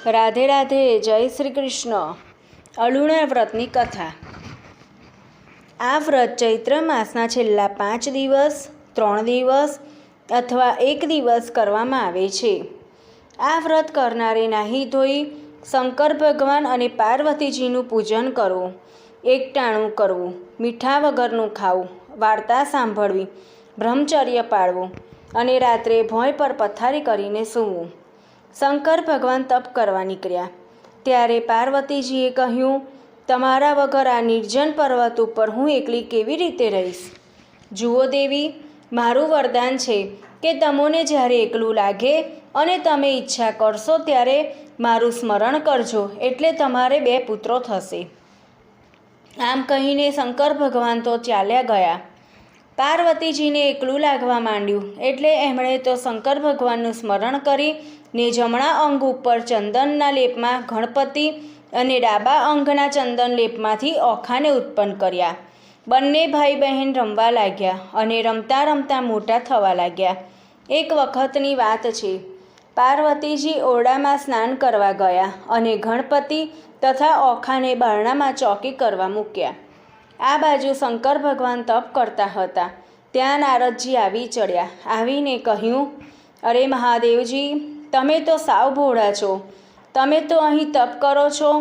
રાધે રાધે, જય શ્રી કૃષ્ણ। અલુણા વ્રતની કથા। આ વ્રત ચૈત્ર માસના છેલ્લા 5 દિવસ, 3 દિવસ અથવા 1 દિવસ કરવામાં આવે છે। આ વ્રત કરનારે નાહી ધોઈ શંકર ભગવાન અને પાર્વતીજીનું પૂજન કરવું, એકટાણું કરવું, મીઠા વગરનું ખાવું, વાર્તા સાંભળવી, બ્રહ્મચર્ય પાળવું અને રાત્રે ભોંય પર પથારી કરીને સૂવું। શંકર ભગવાન તપ કરવા નીકળ્યા ત્યારે પાર્વતીજીએ કહ્યું, તમારા વગર આ નિર્જન પર્વત ઉપર હું એકલી કેવી રીતે રહીશ? જુઓ દેવી, મારું વરદાન છે કે તમોને જ્યારે એકલું લાગે અને તમે ઈચ્છા કરશો ત્યારે મારું સ્મરણ કરજો, એટલે તમારે 2 પુત્રો થશે। આમ કહીને શંકર ભગવાન તો ચાલ્યા ગયા। પાર્વતીજીને એકલું લાગવા માંડ્યું એટલે એમણે તો શંકર ભગવાનનું સ્મરણ કરી ને જમણા અંગ ઉપર ચંદનના લેપમાં ગણપતિ અને ડાબા અંગના ચંદન લેપમાંથી ઓખાને ઉત્પન્ન કર્યા। બંને ભાઈ બહેન રમવા લાગ્યા અને રમતા રમતા મોટા થવા લાગ્યા। એક વખતની વાત છે, પાર્વતીજી ઓરડામાં સ્નાન કરવા ગયા અને ગણપતિ તથા ઓખાને બારણામાં ચોકી કરવા મૂક્યા। આ બાજુ શંકર ભગવાન તપ કરતા હતા ત્યાં નારદજી આવી ચડ્યા। આવીને કહ્યું, અરે મહાદેવજી, તમે તો સાવ ભોળા છો। તમે તો અહીં તપ કરો છો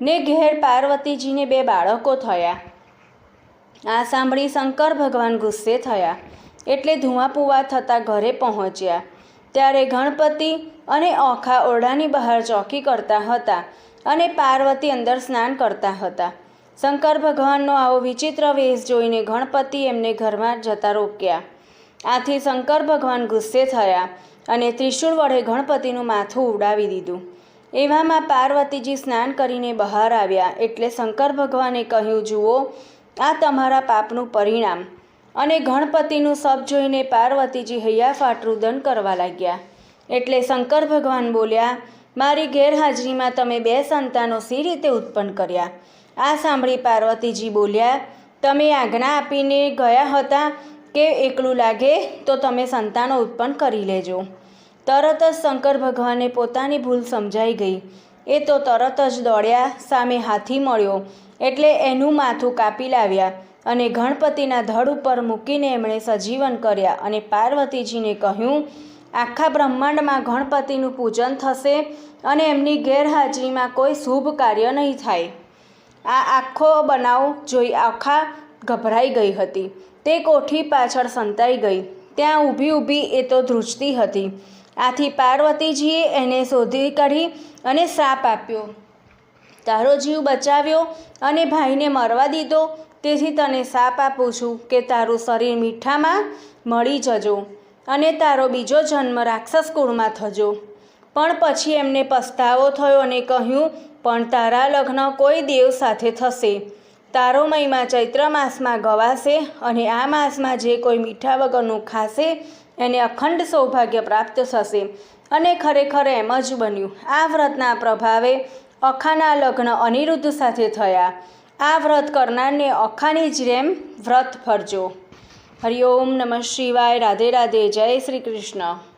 ને ઘેર પાર્વતીજીને 2 બાળકો થયા। આ સાંભળી શંકર ભગવાન ગુસ્સે થયા એટલે ધુઆપુવા થતાં ઘરે પહોંચ્યા ત્યારે ગણપતિ અને ઓખા ઓરડાની બહાર ચોકી કરતા હતા અને પાર્વતી અંદર સ્નાન કરતા હતા। શંકર ભગવાનનો આવો વિચિત્ર વેશ જોઈને ગણપતિ એમને ઘરમાં જતા રોક્યા। આથી શંકર ભગવાન ગુસ્સે થયા અને ત્રિશૂળ વડે ગણપતિનું માથું ઉડાવી દીધું। એવામાં પાર્વતીજી સ્નાન કરીને બહાર આવ્યા એટલે શંકર ભગવાને કહ્યું, જુઓ, આ તમારા પાપનું પરિણામ। અને ગણપતિનું સપ જોઈને પાર્વતીજી હૈયાફાટ રુદન કરવા લાગ્યા। એટલે શંકર ભગવાન બોલ્યા, મારી ગેરહાજરીમાં તમે 2 સંતાનો સી રીતે ઉત્પન્ન કર્યા? આ સાંભળી પાર્વતીજી બોલ્યા, તમે આજ્ઞા આપીને ગયા હતા કે એકલું લાગે તો તમે સંતાનો ઉત્પન્ન કરી લેજો। તરત જ શંકર ભગવાનને પોતાની ભૂલ સમજાઈ ગઈ। એ તો તરત જ દોડ્યા, સામે હાથી મળ્યો એટલે એનું માથું કાપી લાવ્યા અને ગણપતિના ધડ ઉપર મૂકીને એમણે સજીવન કર્યા અને પાર્વતીજીને કહ્યું, આખા બ્રહ્માંડમાં ગણપતિનું પૂજન થશે અને એમની ગેરહાજરીમાં કોઈ શુભ કાર્ય નહીં થાય। આ આખો બનાવ જોઈ ઓખા ગભરાઈ ગઈ હતી। તે કોઠી પાછળ સંતાઈ ગઈ। ત્યાં ઊભી એ તો ધ્રુજતી હતી। આથી પાર્વતીજીએ એને શોધી કાઢી અને શ્રાપ આપ્યો, તારો જીવ બચાવ્યો અને ભાઈને મરવા દીધો, તેથી તને શ્રાપ આપું છું કે તારું શરીર મીઠામાં મળી જજો અને તારો બીજો જન્મ રાક્ષસ કુળમાં થજો। પણ પછી એમને પસ્તાવો થયો અને કહ્યું, પણ તારા લગ્ન કોઈ દેવ સાથે થશે। તારો મહિમા ચૈત્ર માસમાં ગવાશે અને આ માસમાં જે કોઈ મીઠા વગરનું ખાશે એને અખંડ સૌભાગ્ય પ્રાપ્ત થશે। અને ખરેખર એમ જ બન્યું। આ વ્રતના પ્રભાવે ઓખાના લગ્ન અનિરુદ્ધ સાથે થયા। આ વ્રત કરનારને ઓખાની જ જેમ વ્રત ફરજો। હરિ ઓમ નમઃ શિવાય। રાધે રાધે, જય શ્રી કૃષ્ણ।